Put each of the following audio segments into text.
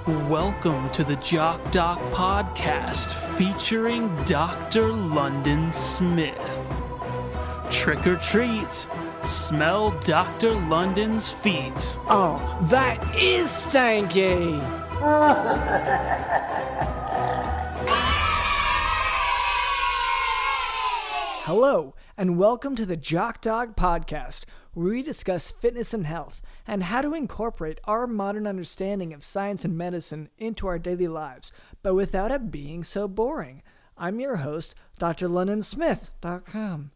Welcome to the Jock podcast featuring Dr. London Smith. Trick or treat, smell Dr. London's feet. Oh, that is stanky! Hello, and welcome to the Jock podcast, where we discuss fitness and health and how to incorporate our modern understanding of science and medicine into our daily lives, but without it being so boring. I'm your host, drlondonsmith.com.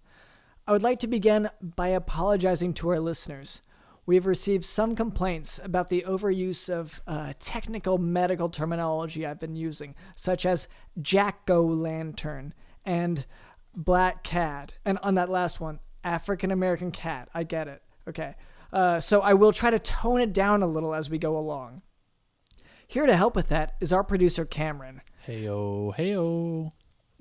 I would like to begin by apologizing to our listeners. We have received some complaints about the overuse of technical medical terminology I've been using, such as jack-o'-lantern and black cat. And on that last one, African-American cat. I get it. Okay. So I will try to tone it down a little as we go along. Here to help with that is our producer, Cameron. Heyo.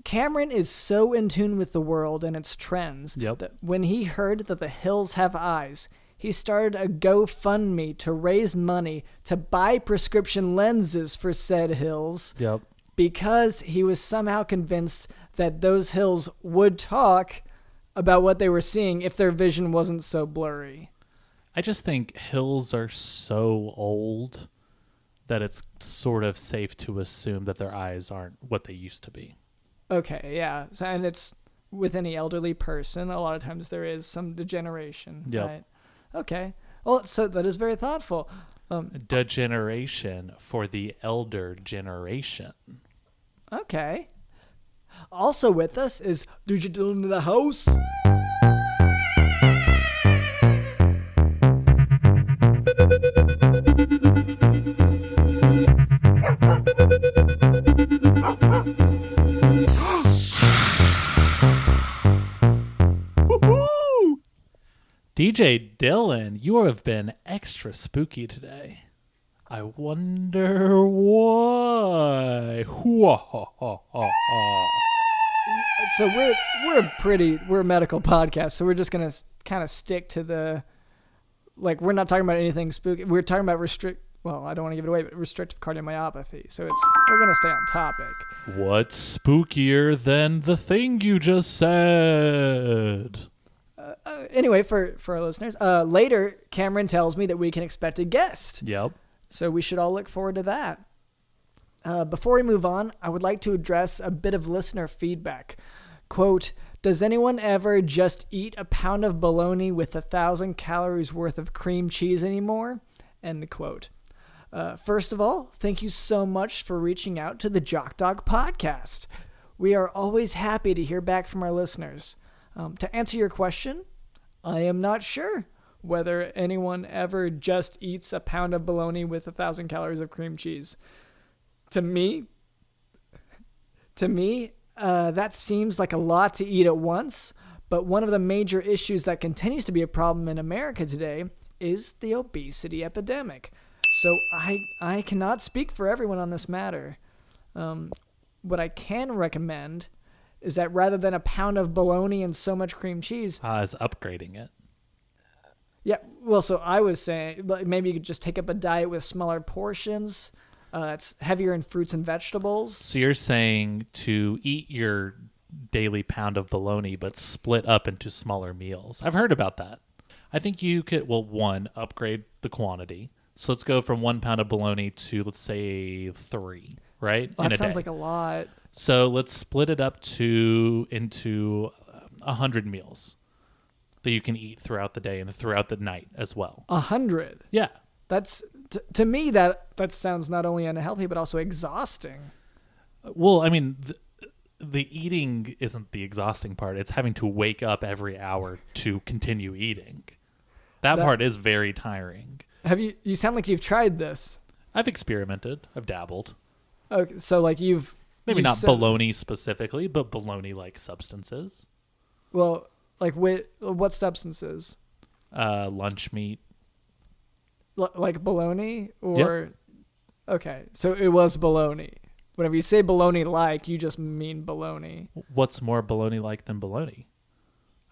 Cameron is so in tune with the world and its trends that when he heard that the hills have eyes, he started a GoFundMe to raise money to buy prescription lenses for said hills. Yep. Because he was somehow convinced that those hills would talk about what they were seeing if their vision wasn't so blurry. I just think hills are so old that it's sort of safe to assume that their eyes aren't what they used to be. Okay, yeah. So, and it's with any elderly person, a lot of times there is some degeneration. Yep. Right? Okay. Well, so that is very thoughtful. Degeneration for the elder generation. Okay. Also with us is Digital in the House. DJ Dylan, you have been extra spooky today. I wonder why. So we're a medical podcast, so we're just gonna kind of stick to the, like, we're not talking about anything spooky. We're talking about I don't want to give it away, but restrictive cardiomyopathy. So we're gonna stay on topic. What's spookier than the thing you just said? Anyway, for our listeners, later Cameron tells me that we can expect a guest. Yep. So we should all look forward to that. Before we move on, I would like to address a bit of listener feedback. Quote, does anyone ever just eat a pound of bologna with 1,000 calories worth of cream cheese anymore? End quote. First of all, thank you so much for reaching out to the Jock podcast. We are always happy to hear back from our listeners. To answer your question, I am not sure whether anyone ever just eats a pound of bologna with 1,000 calories of cream cheese. To me, that seems like a lot to eat at once, but one of the major issues that continues to be a problem in America today is the obesity epidemic. So I cannot speak for everyone on this matter. What I can recommend is that rather than a pound of bologna and so much cream cheese... is upgrading it. Yeah, well, so I was saying maybe you could just take up a diet with smaller portions. It's heavier in fruits and vegetables. So you're saying to eat your daily pound of bologna, but split up into smaller meals. I've heard about that. I think you could, one, upgrade the quantity. So let's go from 1 pound of bologna to, let's say, 3, right? Well, that in a sounds day. like a lot. So let's split it up into 100 meals that you can eat throughout the day and throughout the night as well. 100? Yeah. That's to me that sounds not only unhealthy but also exhausting. Well, I mean, the eating isn't the exhausting part. It's having to wake up every hour to continue eating. That part is very tiring. You sound like you've tried this. I've experimented. I've dabbled. Okay, so like Maybe not bologna specifically, but bologna-like substances. Well, like what substances? Lunch meat. Like bologna? Or Yep. Okay, so it was bologna. Whenever you say bologna-like, you just mean bologna. What's more bologna-like than bologna?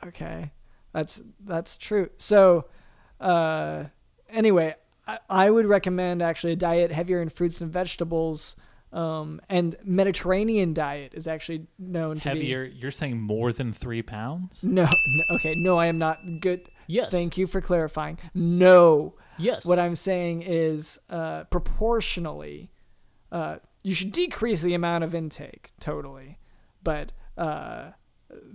Okay, that's true. So, anyway, I would recommend actually a diet heavier in fruits and vegetables. And Mediterranean diet is actually known to be Heavier? You're saying more than 3 pounds? No, okay, no, I am not good. Yes. Thank you for clarifying. No. Yes. What I'm saying is proportionally, you should decrease the amount of intake totally, but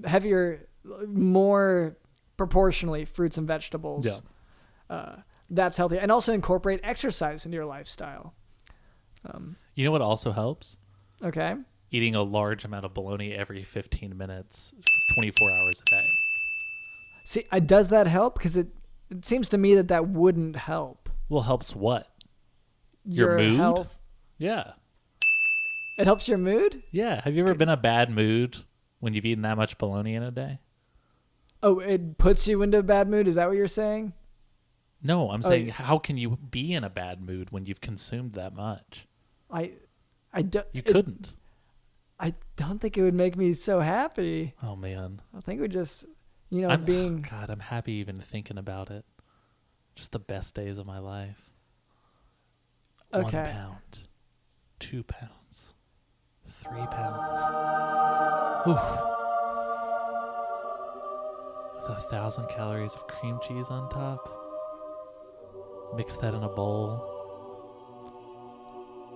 heavier, more proportionally fruits and vegetables. Yeah. That's healthy, and also incorporate exercise into your lifestyle. You know what also helps? Okay. Eating a large amount of bologna every 15 minutes, 24 hours a day. See, does that help? Because it seems to me that wouldn't help. Well, helps what? Your mood? health. Yeah. It helps your mood? Yeah. Have you ever been in a bad mood when you've eaten that much bologna in a day? Oh, it puts you into a bad mood? Is that what you're saying? No, I'm saying how can you be in a bad mood when you've consumed that much? You couldn't. I don't think it would make me so happy. Oh, man. I think it would just, God, I'm happy even thinking about it. Just the best days of my life. Okay. 1 pound. 2 pounds. 3 pounds. Oof. With 1,000 calories of cream cheese on top. Mix that in a bowl.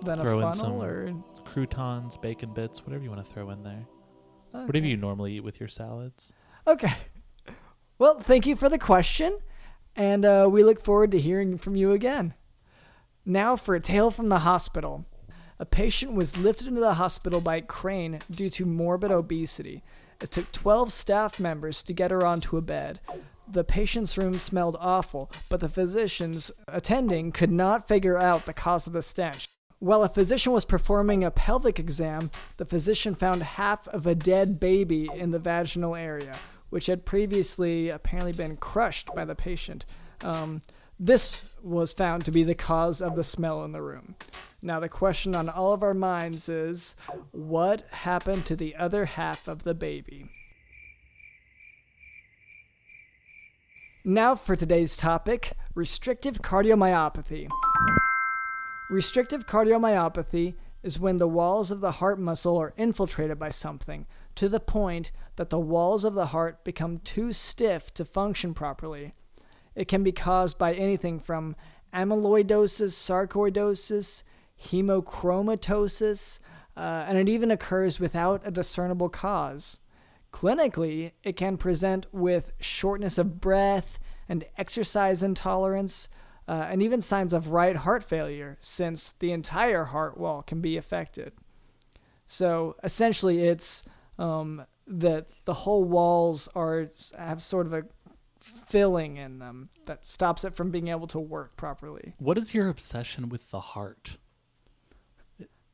Then throw a in funnel some or croutons, bacon bits, whatever you want to throw in there. okay. Whatever you normally eat with your salads. Okay. Well, thank you for the question, and we look forward to hearing from you again. Now for a tale from the hospital. A patient was lifted into the hospital by a crane due to morbid obesity. It took 12 staff members to get her onto a bed. The patient's room smelled awful, but the physicians attending could not figure out the cause of the stench. While a physician was performing a pelvic exam, the physician found half of a dead baby in the vaginal area, which had previously apparently been crushed by the patient. This was found to be the cause of the smell in the room. Now the question on all of our minds is, what happened to the other half of the baby? Now for today's topic, restrictive cardiomyopathy. Restrictive cardiomyopathy is when the walls of the heart muscle are infiltrated by something to the point that the walls of the heart become too stiff to function properly. It can be caused by anything from amyloidosis, sarcoidosis, hemochromatosis, and it even occurs without a discernible cause. Clinically, it can present with shortness of breath and exercise intolerance, and even signs of right heart failure, since the entire heart wall can be affected. So essentially, it's that the whole walls have sort of a filling in them that stops it from being able to work properly. What is your obsession with the heart?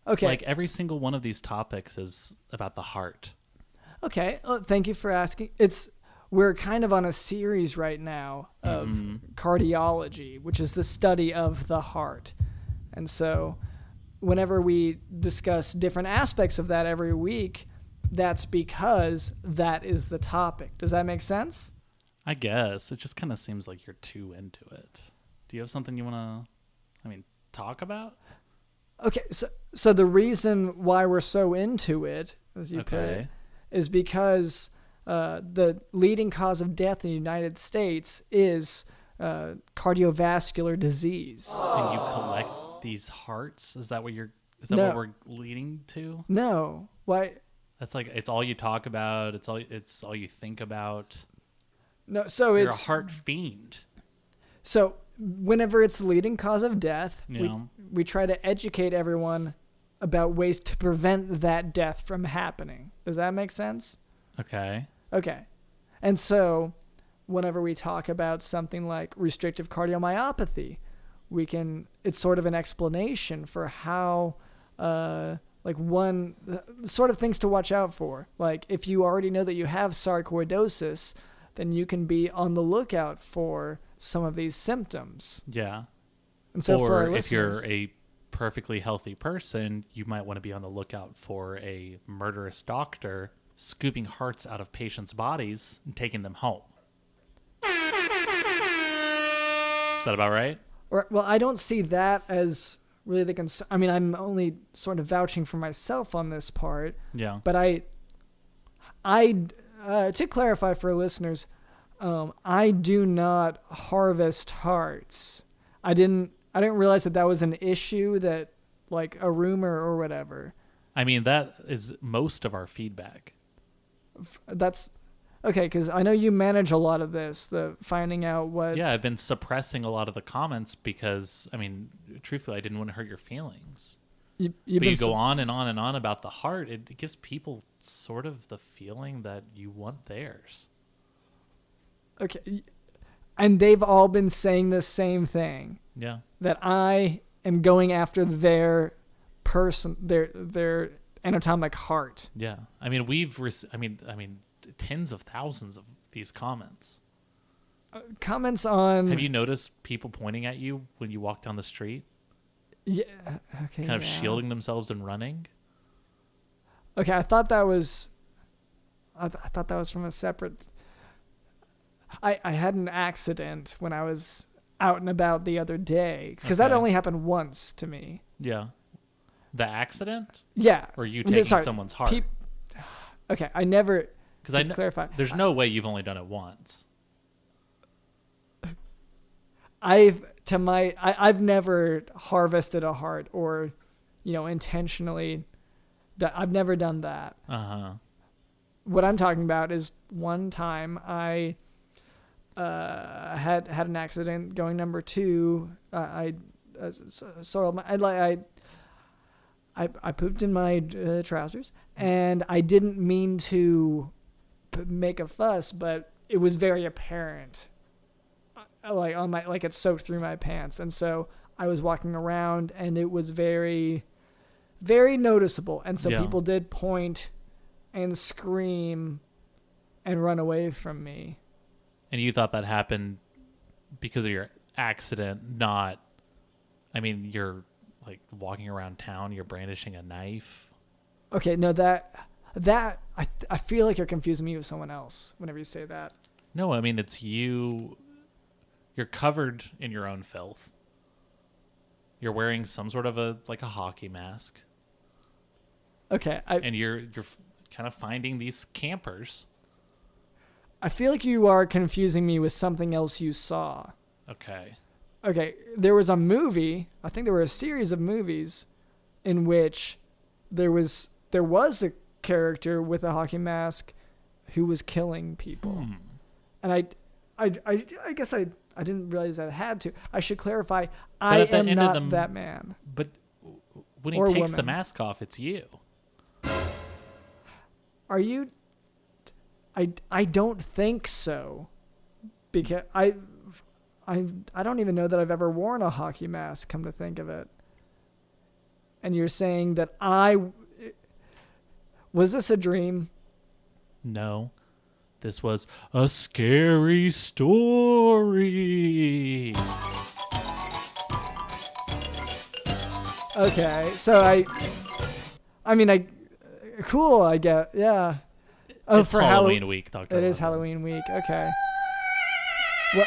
Okay. Like every single one of these topics is about the heart. Okay. Thank you for asking. We're kind of on a series right now of cardiology, which is the study of the heart. And so whenever we discuss different aspects of that every week, that's because that is the topic. Does that make sense? I guess. It just kind of seems like you're too into it. Do you have something you want to, talk about? Okay, so the reason why we're so into it, as you put it, is because the leading cause of death in the United States is cardiovascular disease. And you collect these hearts? Is that what what we're leading to? No. Why? That's like it's all you talk about. It's all you think about. No, so You're it's a heart fiend. So whenever it's the leading cause of death, Yeah. we try to educate everyone about ways to prevent that death from happening. Does that make sense? Okay. Okay. And so whenever we talk about something like restrictive cardiomyopathy, it's sort of an explanation for how, sort of things to watch out for. Like if you already know that you have sarcoidosis, then you can be on the lookout for some of these symptoms. Yeah. And so for our if you're listeners, a perfectly healthy person, you might want to be on the lookout for a murderous doctor scooping hearts out of patients' bodies and taking them home. Is that about right? Or, well, I don't see that as really the concern. I mean, I'm only sort of vouching for myself on this part. Yeah. But to clarify for listeners, I do not harvest hearts. I didn't realize that was an issue, that like a rumor or whatever. I mean, that is most of our feedback. That's okay, because I know you manage a lot of this, the finding out what. Yeah, I've been suppressing a lot of the comments because, I mean, truthfully, I didn't want to hurt your feelings. You go on and on and on about the heart. It gives people sort of the feeling that you want theirs. Okay, and they've all been saying the same thing. Yeah. That I am going after their person, their anatomic heart. Yeah. I mean, tens of thousands of these comments. Comments on. Have you noticed people pointing at you when you walk down the street? Yeah. Okay. Kind of shielding themselves and running. Okay, I thought that was from a separate. I had an accident when I was out and about the other day, because that only happened once to me. Yeah. The accident? Yeah. Or you taking someone's heart? Okay, I never. Because clarify, there's no way you've only done it once. I've never harvested a heart or, intentionally. I've never done that. What I'm talking about is one time I had an accident going number 2. I pooped in my trousers, and I didn't mean to make a fuss, but it was very apparent. It soaked through my pants, and so I was walking around, and it was very, very noticeable. And so people did point and scream and run away from me. And you thought that happened because of your accident, not, I mean, you're like walking around town, you're brandishing a knife. Okay, no, I feel like you're confusing me with someone else whenever you say that. No, I mean, it's you. You're covered in your own filth. You're wearing some sort of a hockey mask. Okay. And you're kind of finding these campers. I feel like you are confusing me with something else you saw. Okay. There was a movie. I think there were a series of movies in which there was a character with a hockey mask who was killing people. And I guess I didn't realize I had to. I should clarify. I am not that man. But when he takes the mask off, it's you. Are you? I don't think so, because I don't even know that I've ever worn a hockey mask, come to think of it. And you're saying that was this a dream? No. This was a scary story. Okay, so cool, I get, yeah. Oh, it's for Halloween week, Dr. It is Halloween week, okay. Well,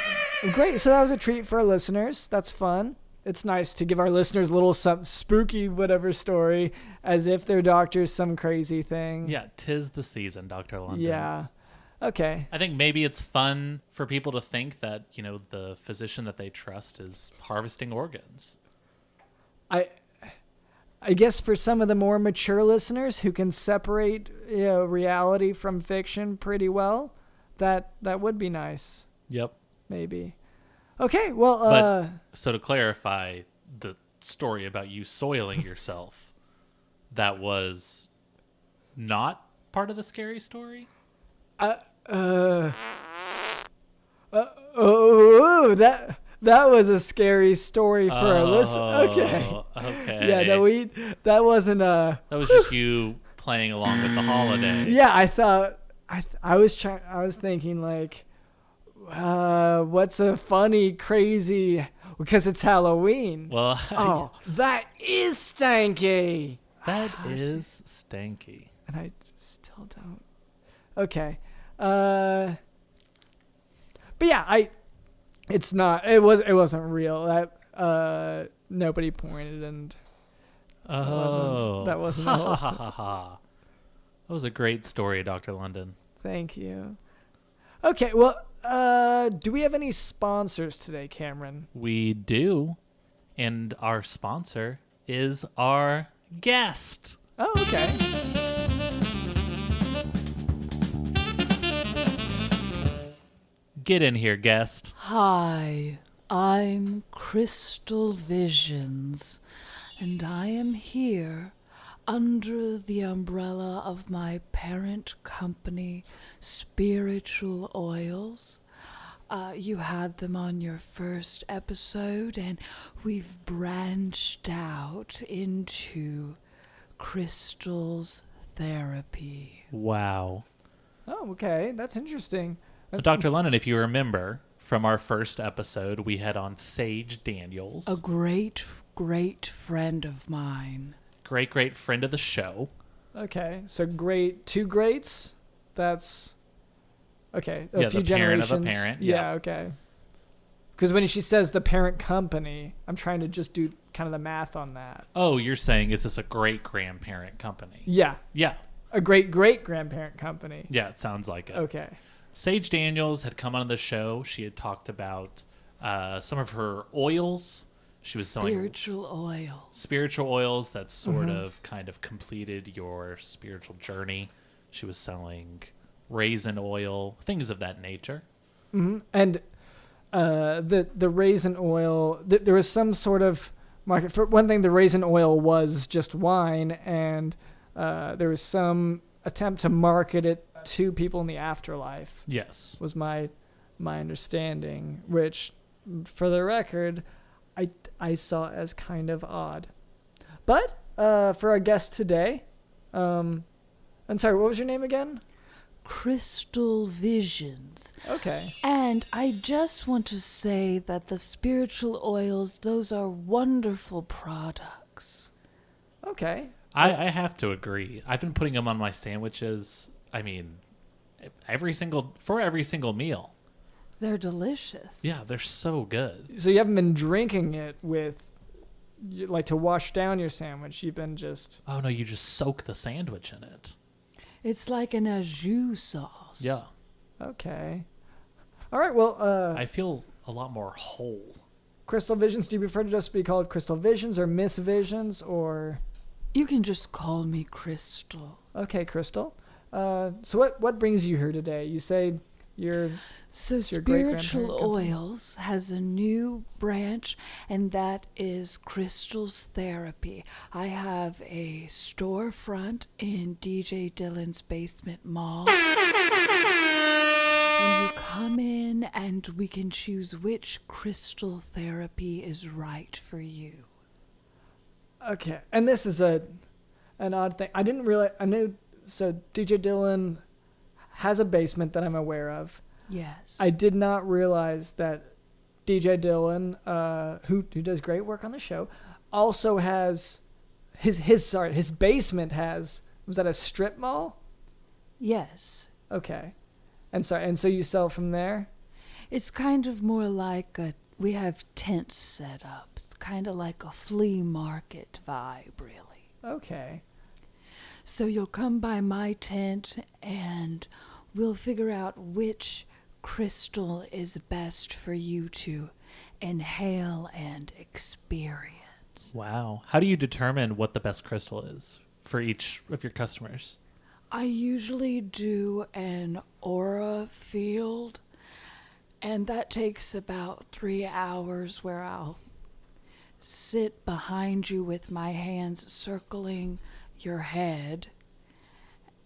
great, so that was a treat for our listeners. That's fun. It's nice to give our listeners a little some spooky whatever story, as if their doctor's some crazy thing. Yeah, 'tis the season, Dr. London. Yeah. Okay. I think maybe it's fun for people to think that, the physician that they trust is harvesting organs. I guess for some of the more mature listeners who can separate reality from fiction pretty well, that would be nice. Yep. Maybe. Okay, well... so to clarify the story about you soiling yourself, that was not part of the scary story? That was a scary story for a listener. Okay. Yeah, no, that wasn't a... That was just you playing along with the holiday. Yeah, I thought... I was thinking what's a funny, crazy... Because it's Halloween. Well... that is stanky. That is stanky. And I still don't... Okay. But yeah, it wasn't real. Nobody pointed, and Oh. that wasn't Ha the whole ha ha ha ha. That was a great story, Dr. London. Thank you. Okay, well, do we have any sponsors today, Cameron? We do. And our sponsor is our guest. Oh, okay. Get in here, guest. Hi, I'm Crystal Visions, and I am here under the umbrella of my parent company, Spiritual Oils. You had them on your first episode, and we've branched out into Crystal's therapy. Wow. Oh, okay. That's interesting. Dr. London, if you remember from our first episode, we had on Sage Daniels. A great, great friend of mine. Great friend of the show. Okay, so great, two greats. That's okay. A Yeah, few the parent generations. of a parent, Yeah, yeah. okay. Because when she says the parent company, I'm trying to just do kind of the math on that. Oh, you're saying, is this a great-grandparent company? Yeah, Yeah. a great great grandparent company. Yeah, it sounds like it. Okay. Sage Daniels had come on the show. She had talked about some of her oils. She was selling spiritual oils that sort of kind of completed your spiritual journey. She was selling raisin oil, things of that nature. Mm-hmm. And the raisin oil, there was some sort of market. For one thing, the raisin oil was just wine, and there was some attempt to market it to people in the afterlife. Yes. Was my understanding, which, for the record, I saw as kind of odd. But for our guest today, I'm sorry, what was your name again? Crystal Visions. Okay. And I just want to say that the spiritual oils, those are wonderful products. Okay. I have to agree. I've been putting them on my sandwiches. I mean, every single meal. They're delicious. Yeah, they're so good. So you haven't been drinking it with, like, to wash down your sandwich. You've been just... Oh no, you just soak the sandwich in it. It's like an au jus sauce. Yeah. Okay. All right, well, I feel a lot more whole. Crystal Visions, do you prefer to just be called Crystal Visions or Miss Visions or... You can just call me Crystal. Okay, Crystal. So what brings you here today? You say you're... So It's your Spiritual great-grandparent company. Oils has a new branch, and that is Crystal's Therapy. I have a storefront in DJ Dylan's Basement Mall. And you come in and we can choose which crystal therapy is right for you. Okay, and this is an odd thing. I didn't realize... I knew... So DJ Dylan has a basement that I'm aware of. Yes. I did not realize that DJ Dylan, who does great work on the show, also has his basement has, was that a strip mall? Yes. Okay. And so you sell from there? It's kind of more like we have tents set up. It's kind of like a flea market vibe, really. Okay. So you'll come by my tent and we'll figure out which crystal is best for you to inhale and experience. Wow. How do you determine what the best crystal is for each of your customers? I usually do an aura field, and that takes about 3 hours where I'll sit behind you with my hands circling your head,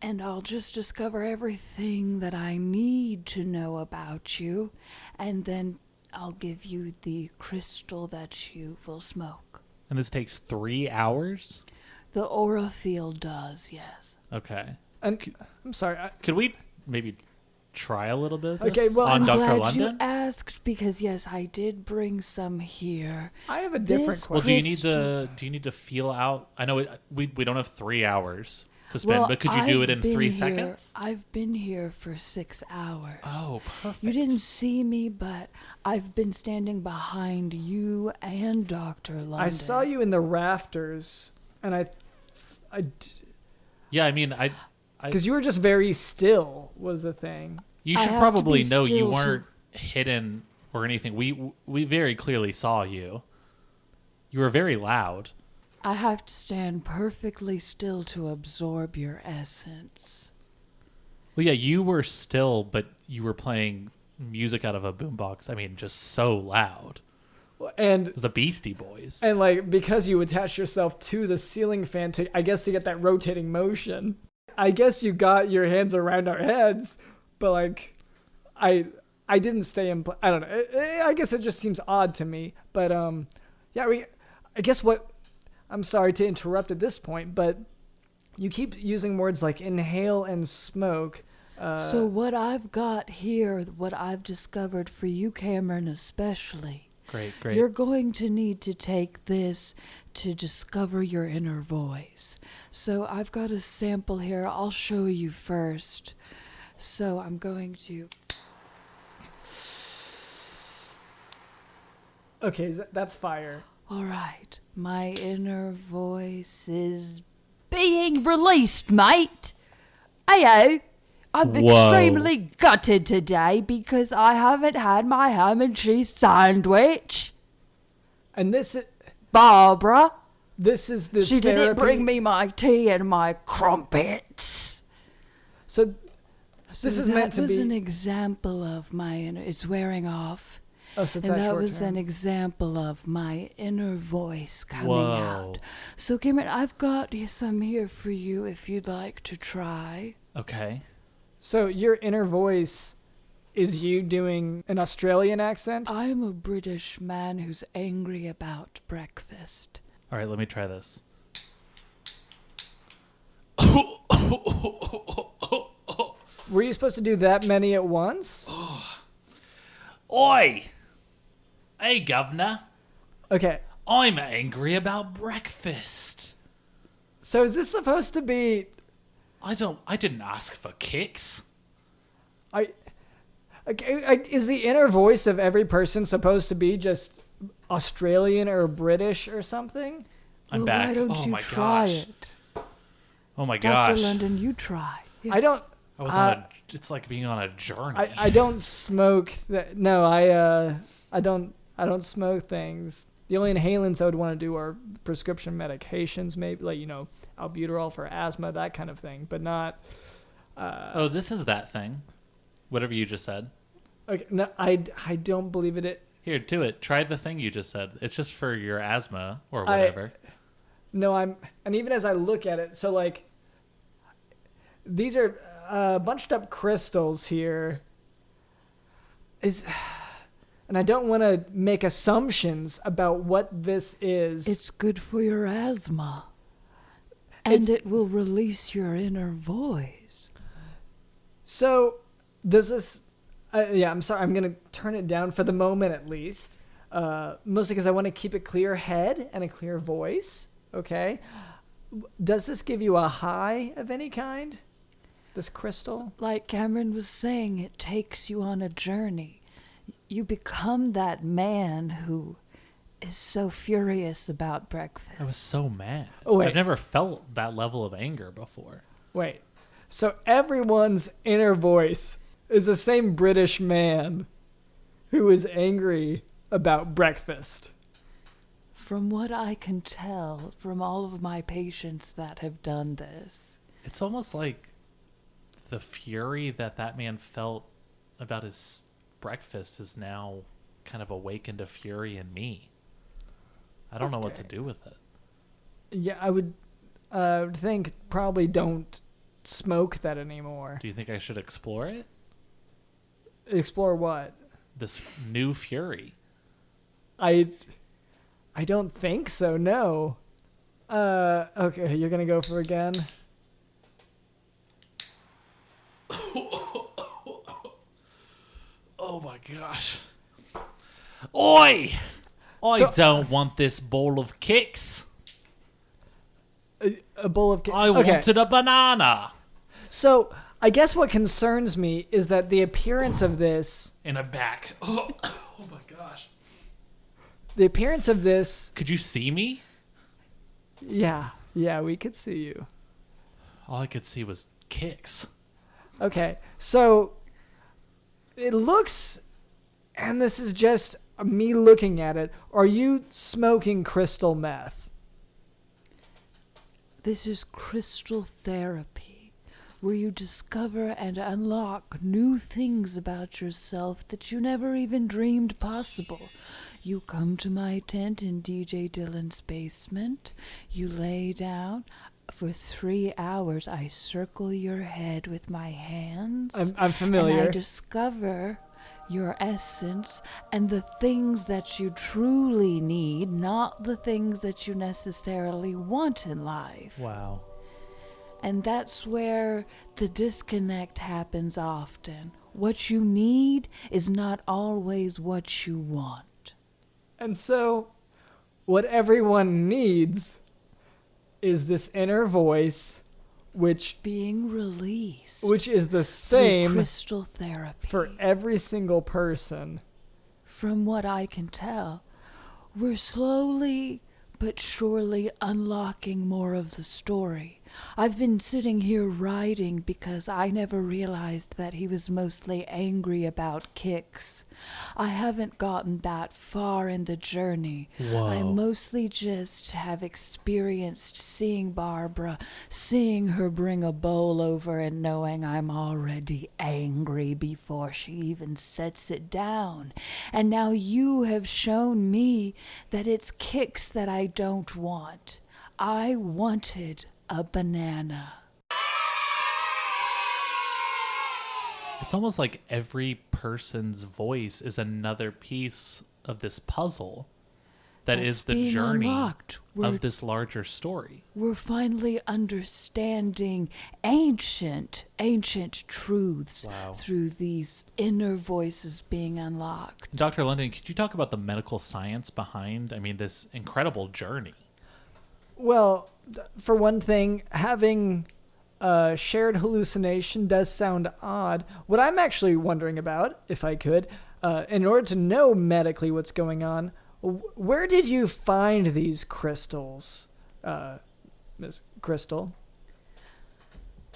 and I'll just discover everything that I need to know about you, and then I'll give you the crystal that you will smoke. And this takes 3 hours? The aura field does, yes. Okay. And I'm sorry. Could we maybe try a little bit of this Okay, well, on I'm Dr. glad London? you asked because yes, I did bring some here. I have a different This- Well, question. do you need to feel out? I know we don't have 3 hours. to spin, Well, but could you do it in I've been 3 here- seconds? I've been here for 6 hours. Oh, perfect. You didn't see me, but I've been standing behind you and Dr. London. I saw you in the rafters, and Yeah, I mean, because you were just very still was the thing. you I should have to probably be know you still to- weren't hidden or anything. We very clearly saw you. You were very loud. I have to stand perfectly still to absorb your essence. Well, yeah, you were still, but you were playing music out of a boombox. I mean, just so loud. And It was the Beastie Boys. and like because you attached yourself to the ceiling fan to to get that rotating motion. I guess you got your hands around our heads, but like I didn't stay in I don't know. I guess it just seems odd to me, but yeah, I guess what I'm sorry to interrupt at this point, but you keep using words like inhale and smoke. So what I've got here, what I've discovered for you, Cameron, especially, Great. you're going to need to take this to discover your inner voice. So I've got a sample here. I'll show you first. So I'm going to... Okay, that's fire. All right. My inner voice is being released, mate. Ayo. I'm Whoa. extremely gutted today because I haven't had my ham and cheese sandwich. And this Barbara, is the she therapy. didn't bring me my tea and my crumpets. So this is meant to That was be. an example of my inner... It's wearing off. Oh, so it's And not that short was term. an example of my inner voice coming Whoa. out. So, Cameron, I've got some here for you if you'd like to try. Okay. So your inner voice is you doing an Australian accent? I'm a British man who's angry about breakfast. All right, let me try this. Were you supposed to do that many at once? Oi! Hey, governor. Okay. I'm angry about breakfast. So is this supposed to be I didn't ask for kicks. is the inner voice of every person supposed to be just Australian or British or something? I'm Well, back. Why don't Oh you my try gosh. it? Oh my Dr. gosh. London, you try. Here. I don't I was on a it's like being on a journey. I don't smoke that. No, I don't smoke things. The only inhalants I would want to do are prescription medications, maybe like albuterol for asthma, that kind of thing, but not. Oh, this is that thing. Whatever you just said. Okay, no, I don't believe it. Here, do it. Try the thing you just said. It's just for your asthma or whatever. No, and even as I look at it, so like these are bunched up crystals here. And I don't want to make assumptions about what this is. It's good for your asthma. And it will release your inner voice. So, does this... yeah, I'm sorry. I'm going to turn it down for the moment at least. Mostly because I want to keep a clear head and a clear voice. Okay? Does this give you a high of any kind? This crystal? Like Cameron was saying, it takes you on a journey. You become that man who is so furious about breakfast. I was so mad. Oh, wait. I've never felt that level of anger before. Wait. So everyone's inner voice is the same British man who is angry about breakfast. From what I can tell from all of my patients that have done this. It's almost like the fury that man felt about his breakfast is now kind of awakened a fury in me. I don't know what to do with it. Yeah, I would think probably don't smoke that anymore. Do you think I should explore it? Explore what? This new fury. I don't think so, no. Okay, you're gonna go for again? Oh my gosh. Oi! I So- don't want this ball of kicks. A bowl of I wanted a banana. So I guess what concerns me is that the appearance of this. In a back. Oh my gosh. The appearance of this. Could you see me? Yeah, we could see you. All I could see was kicks. Okay, so it looks, and this is just me looking at it, are you smoking crystal meth? This is crystal therapy, where you discover and unlock new things about yourself that you never even dreamed possible. You come to my tent in DJ Dylan's basement. You lay down. For 3 hours, I circle your head with my hands. I'm familiar. And I discover your essence and the things that you truly need, not the things that you necessarily want in life. Wow. And that's where the disconnect happens often. What you need is not always what you want. And so, what everyone needs is this inner voice, which being released, which is the through same crystal therapy. for every single person. From what I can tell, we're slowly but surely unlocking more of the story. I've been sitting here writing because I never realized that he was mostly angry about kicks. I haven't gotten that far in the journey. Whoa. I mostly just have experienced seeing Barbara, seeing her bring a bowl over and knowing I'm already angry before she even sets it down. And now you have shown me that it's kicks that I don't want. I wanted a banana. It's almost like every person's voice is another piece of this puzzle that That's is the being journey unlocked. of this larger story. We're finally understanding ancient truths Wow. through these inner voices being unlocked. Dr. London, could you talk about the medical science behind, this incredible journey? Well, for one thing, having a shared hallucination does sound odd. What I'm actually wondering about, if I could, in order to know medically what's going on, where did you find these crystals, Ms. Crystal?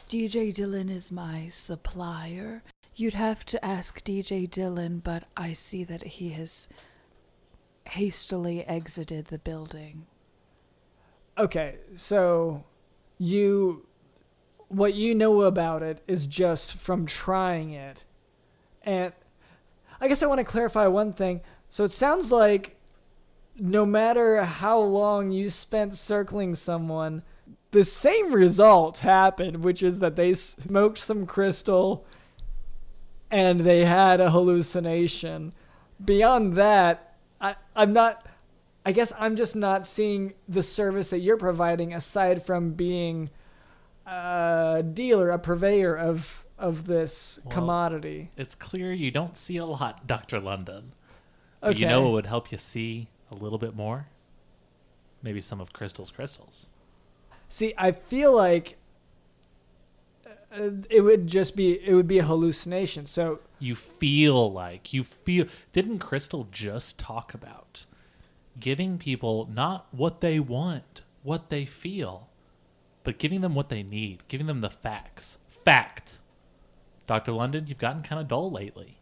DJ Dylan is my supplier. You'd have to ask DJ Dylan, but I see that he has hastily exited the building. Okay, so what you know about it is just from trying it. And I guess I want to clarify one thing. So it sounds like no matter how long you spent circling someone, the same result happened, which is that they smoked some crystal and they had a hallucination. Beyond that, I guess I'm just not seeing the service that you're providing aside from being a dealer, a purveyor of this commodity. It's clear you don't see a lot, Dr. London. But Okay. you know what would help you see a little bit more? Maybe some of Crystal's crystals. See, I feel like it would be a hallucination. So didn't Crystal just talk about giving people not what they want, what they feel, but giving them what they need, giving them the facts. Fact. Dr. London, you've gotten kind of dull lately.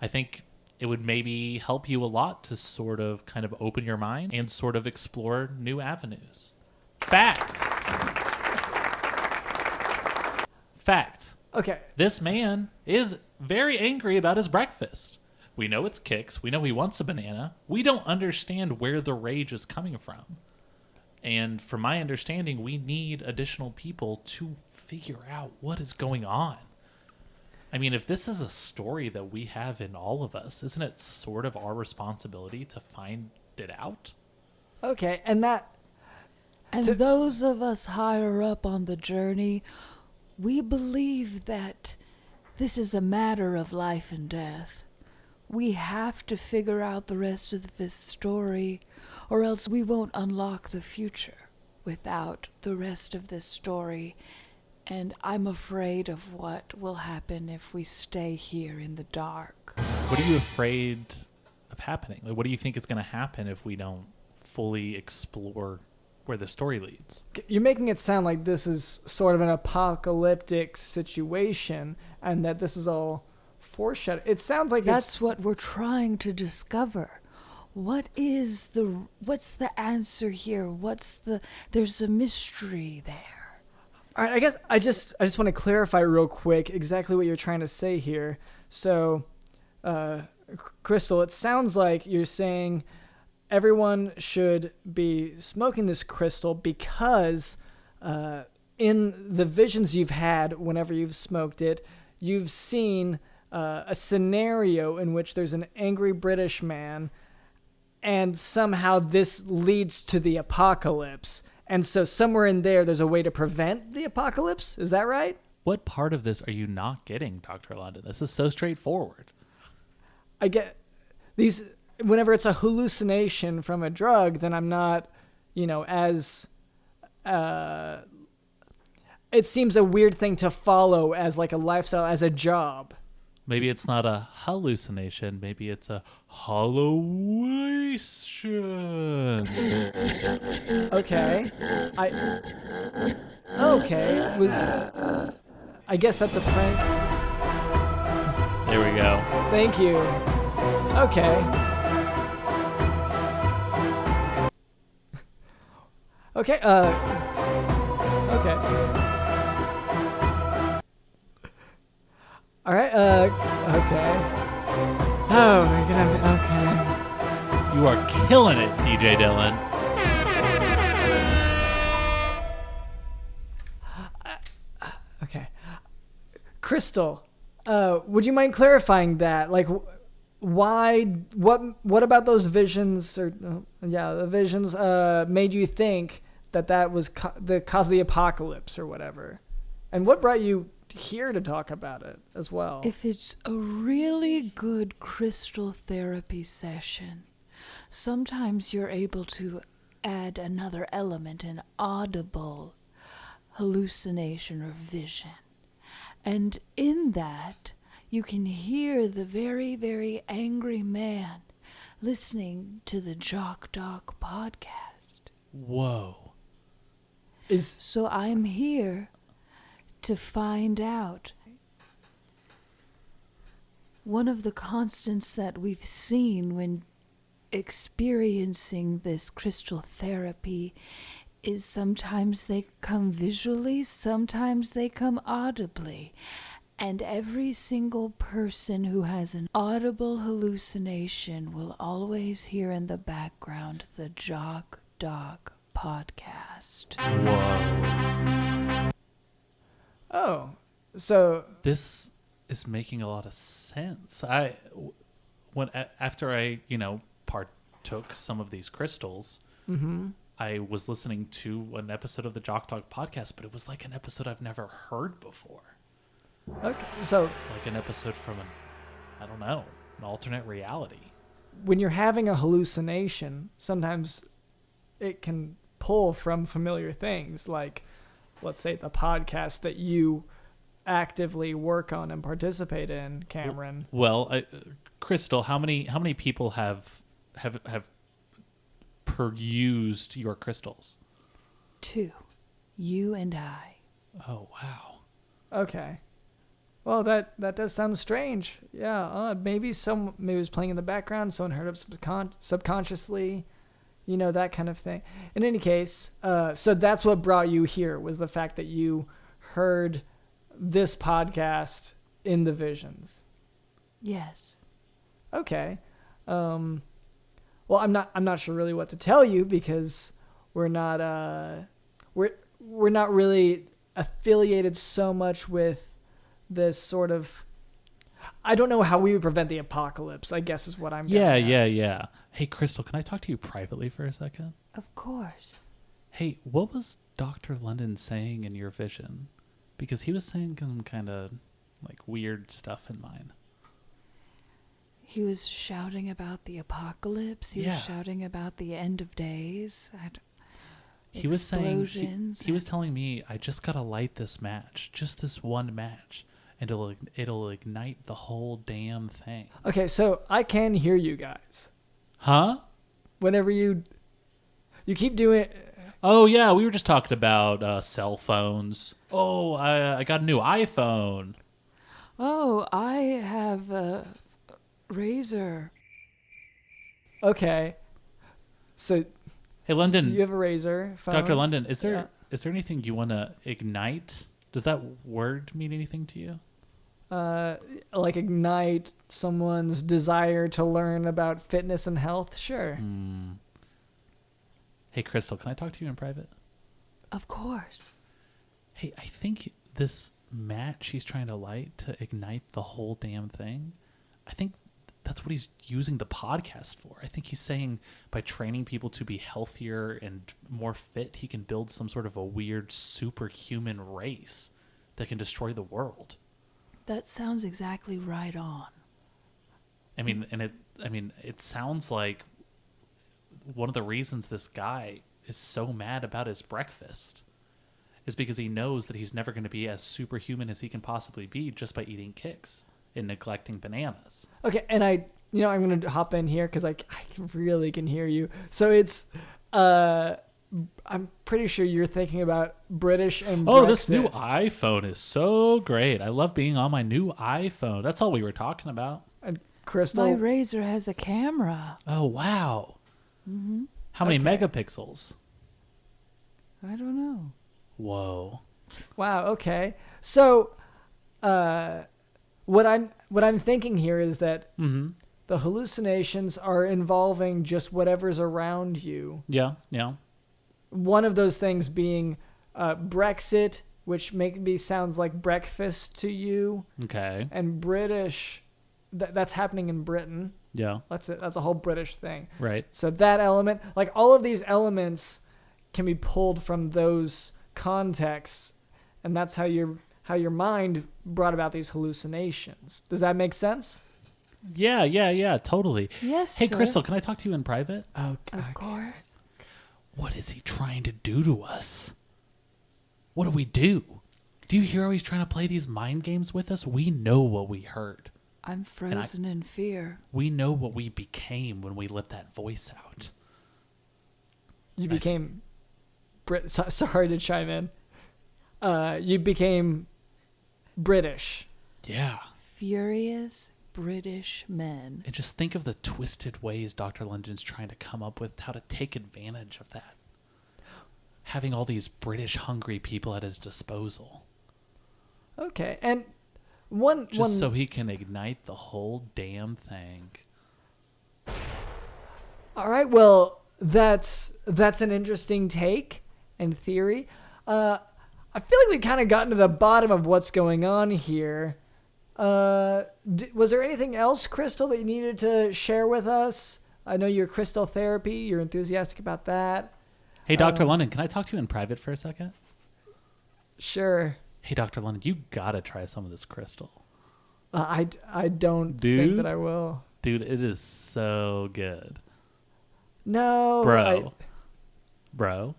I think it would maybe help you a lot to sort of kind of open your mind and sort of explore new avenues. Fact. Fact. okay, This man is very angry about his breakfast. We know it's kicks. We know he wants a banana. We don't understand where the rage is coming from. And from my understanding, we need additional people to figure out what is going on. If this is a story that we have in all of us, isn't it sort of our responsibility to find it out? okay, and Those of us higher up on the journey, we believe that this is a matter of life and death. We have to figure out the rest of this story, or else we won't unlock the future. without the rest of this story, and I'm afraid of what will happen if we stay here in the dark. What are you afraid of happening? Like, what do you think is going to happen if we don't fully explore where the story leads? You're making it sound like this is sort of an apocalyptic situation and that this is all foreshadowing. It sounds like That's what we're trying to discover. What's the answer here? There's a mystery there. All right, I guess I just want to clarify real quick exactly what you're trying to say here. So, Crystal, it sounds like you're saying everyone should be smoking this crystal because in the visions you've had whenever you've smoked it, you've seen a scenario in which there's an angry British man and somehow this leads to the apocalypse. And so somewhere in there's a way to prevent the apocalypse. Is that right? What part of this are you not getting, Dr. London? This is so straightforward. I get these, whenever it's a hallucination from a drug, then I'm not, as, it seems a weird thing to follow as like a lifestyle, as a job. Maybe it's not a hallucination. Maybe it's a halluation. Okay. I guess that's a prank. There we go. Thank you. Okay. Okay, okay. All right, okay. Oh, we're gonna, okay. You are killing it, DJ Dylan. Okay. Crystal, would you mind clarifying that? Like, why, what about those visions, the visions, made you think that was the cause of the apocalypse or whatever? And what brought you here to talk about it as well? If it's a really good crystal therapy session, sometimes you're able to add another element, an audible hallucination or vision. And in that, you can hear the very, very angry man listening to the Jock podcast. Whoa. So I'm here to find out. One of the constants that we've seen when experiencing this crystal therapy is sometimes they come visually, sometimes they come audibly. And every single person who has an audible hallucination will always hear in the background the Jock podcast. Whoa. Oh, so This is making a lot of sense. After I partook some of these crystals, I was listening to an episode of the Jock podcast, but it was like an episode I've never heard before. okay, so Like an episode from an alternate reality. when you're having a hallucination, sometimes it can pull from familiar things, like, let's say, the podcast that you actively work on and participate in, Cameron. Well, Crystal, how many people have perused your crystals? 2. You and I. Oh, wow. Okay. Well, that does sound strange. Yeah, maybe it was playing in the background, someone heard it subconsciously, that kind of thing. In any case, so that's what brought you here, was the fact that you heard this podcast in the visions. Yes. Okay. Well, I'm not sure really what to tell you because we're not really affiliated so much with this sort of. I don't know how we would prevent the apocalypse, I guess is what I'm getting at. Yeah. Hey, Crystal, can I talk to you privately for a second? Of course. Hey, what was Dr. London saying in your vision? Because he was saying some kind of like weird stuff in mine. He was shouting about the apocalypse. He was shouting about the end of days. He was saying explosions. he was telling me I just gotta light this match, just this one match, and it'll ignite the whole damn thing. Okay, so I can hear you guys. Huh? Whenever you keep doing. Oh yeah, we were just talking about cell phones. Oh, I got a new iPhone. Oh, I have a razor. Okay, so Hey London, you have a razor phone. Dr. London, is there Yeah. anything you want to ignite? Does that word mean anything to you? Like ignite someone's desire to learn about fitness and health? Sure. Hey Crystal, can I talk to you in private? Of course. Hey, I think this match he's trying to light to ignite the whole damn thing, I think that's what he's using the podcast for. I think he's saying by training people to be healthier and more fit, he can build some sort of a weird superhuman race that can destroy the world. That sounds exactly right on. I mean, it sounds like one of the reasons this guy is so mad about his breakfast is because he knows that he's never going to be as superhuman as he can possibly be just by eating kicks and neglecting bananas. Okay, and I'm going to hop in here because I really can hear you. So it's, I'm pretty sure you're thinking about British and Oh, Brexit. this new iPhone is so great. I love being on my new iPhone. That's all we were talking about. And Crystal. My razor has a camera. Oh, wow. How many megapixels? I don't know. Whoa. Wow. Okay. So, what I'm thinking here is that the hallucinations are involving just whatever's around you. Yeah, yeah. One of those things being Brexit, which maybe sounds like breakfast to you, Okay. and British. That's happening in Britain. Yeah, That's a whole British thing. right. So that element, like all of these elements, can be pulled from those contexts, and that's how your mind brought about these hallucinations. Does that make sense? Yeah, totally. Yes, Hey, sir. Crystal, can I talk to you in private? Okay. Of course. What is he trying to do to us? What do we do? Do you hear how he's trying to play these mind games with us? We know what we heard. I'm frozen in fear. We know what we became when we let that voice out. You became sorry to chime in. You became British. Yeah. Furious British men. And just think of the twisted ways Dr. London's trying to come up with how to take advantage of that. Having all these British hungry people at his disposal. Okay, and So he can ignite the whole damn thing. All right, well, that's an interesting take and theory. I feel like we kind of gotten to the bottom of what's going on here. Was there anything else, Crystal, that you needed to share with us? I know your crystal therapy. You're enthusiastic about that. Hey, Dr. London, can I talk to you in private for a second? Sure. Hey, Dr. London, you gotta try some of this crystal. I don't think Dude? that I will. Dude, it is so good. No. Bro.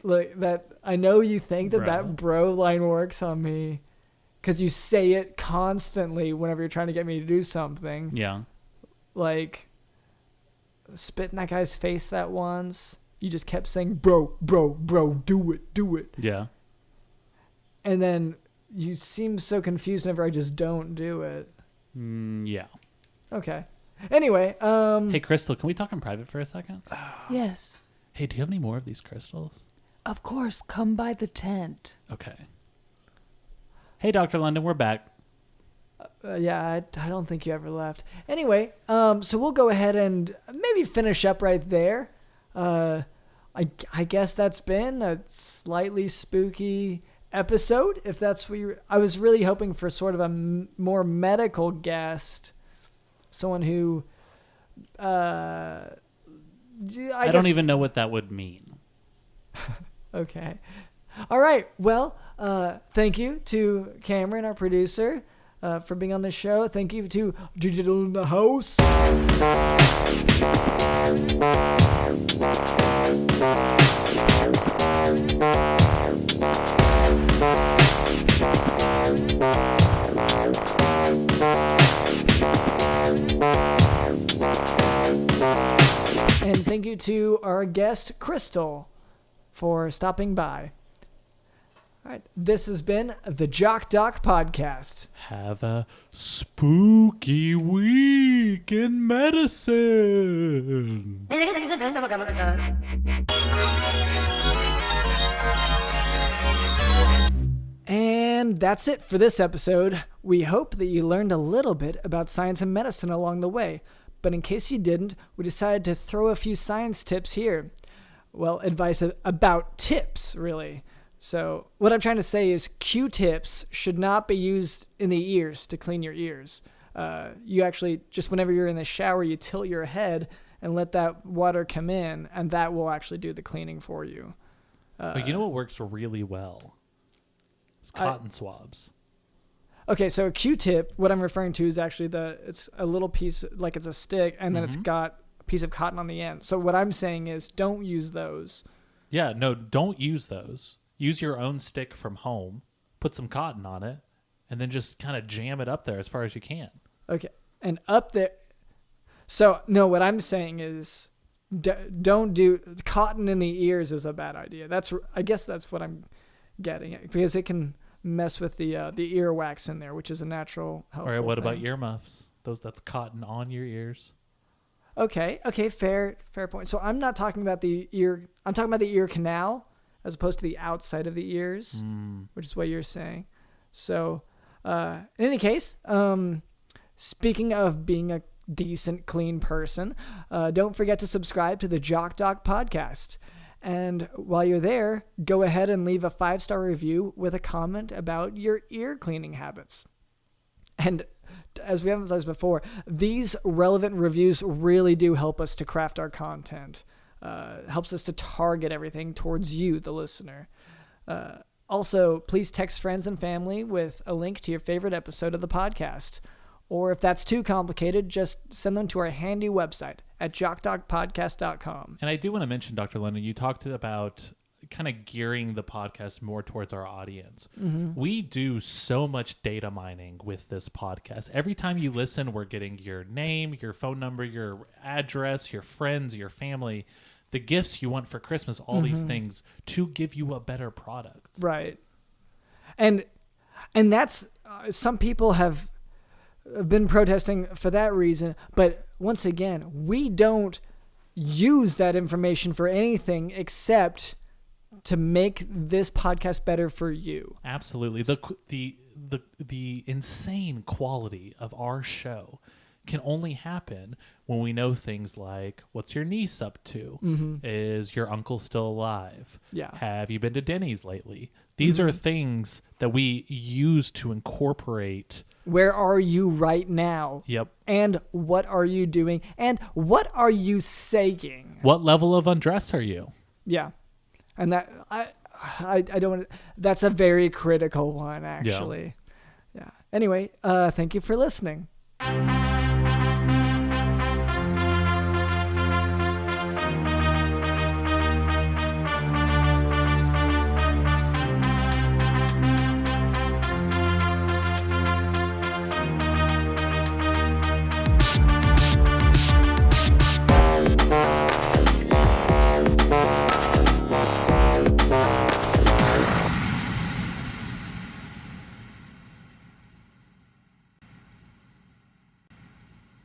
Look, that I know you think Bro. that bro line works on me because you say it constantly whenever you're trying to get me to do something. Yeah. Like spit in that guy's face that once. You just kept saying, bro, do it. Yeah. And then you seem so confused whenever I just don't do it. Yeah. Okay. Anyway, Hey, Crystal, can we talk in private for a second? Yes. Hey, do you have any more of these crystals? Of course, come by the tent. Okay. Hey, Dr. London, we're back. yeah, I don't think you ever left. Anyway, so we'll go ahead and maybe finish up right there. I guess that's been a slightly spooky episode. If that's what I was really hoping for, sort of a more medical guest, someone who, I don't even know what that would mean. Okay. All right. Well, thank you to Cameron, our producer, for being on the show. Thank you to Digital in the House. And thank you to our guest, Crystal, for stopping by. All right, this has been the Jock Doc Podcast. Have a spooky week in medicine. And that's it for this episode. We hope that you learned a little bit about science and medicine along the way. But in case you didn't, we decided to throw a few science tips here. Well, advice about tips, really. So what I'm trying to say is Q-tips should not be used in the ears to clean your ears. You actually, just whenever you're in the shower, you tilt your head and let that water come in, and that will actually do the cleaning for you. But you know what works really well? It's cotton swabs. Okay, so a Q-tip, what I'm referring to is actually it's a little piece, like it's a stick, and then it's got a piece of cotton on the end. So what I'm saying is don't use those. Yeah, no, don't use those. Use your own stick from home, put some cotton on it, and then just kind of jam it up there as far as you can. Okay, and up there. So, no, what I'm saying is don't do cotton in the ears is a bad idea. I guess that's what I'm getting at, because it can mess with the earwax in there, which is a natural helpful All right, what thing. about earmuffs? That's cotton on your ears. Okay, fair point. So I'm not talking about the ear. I'm talking about the ear canal as opposed to the outside of the ears, which is what you're saying. So, in any case, speaking of being a decent, clean person, don't forget to subscribe to the Jock Doc Podcast. And while you're there, go ahead and leave a 5-star review with a comment about your ear cleaning habits. And as we emphasized before, these relevant reviews really do help us to craft our content. Helps us to target everything towards you, the listener. Also, please text friends and family with a link to your favorite episode of the podcast. Or if that's too complicated, just send them to our handy website at jockdogpodcast.com. And I do want to mention, Dr. London, you talked about kind of gearing the podcast more towards our audience. We do so much data mining with this podcast. Every time you listen, we're getting your name, your phone number, your address, your friends, your family, the gifts you want for Christmas, all these things to give you a better product. Right. And that's some people have been protesting for that reason, but once again, we don't use that information for anything except to make this podcast better for you. Absolutely. The insane quality of our show can only happen when we know things like, what's your niece up to? Is your uncle still alive? Yeah. Have you been to Denny's lately? These are things that we use to incorporate. Where are you right now? Yep. And what are you doing? And what are you saying? What level of undress are you? Yeah. And that I don't want to, that's a very critical one, actually. Yeah. Anyway, thank you for listening.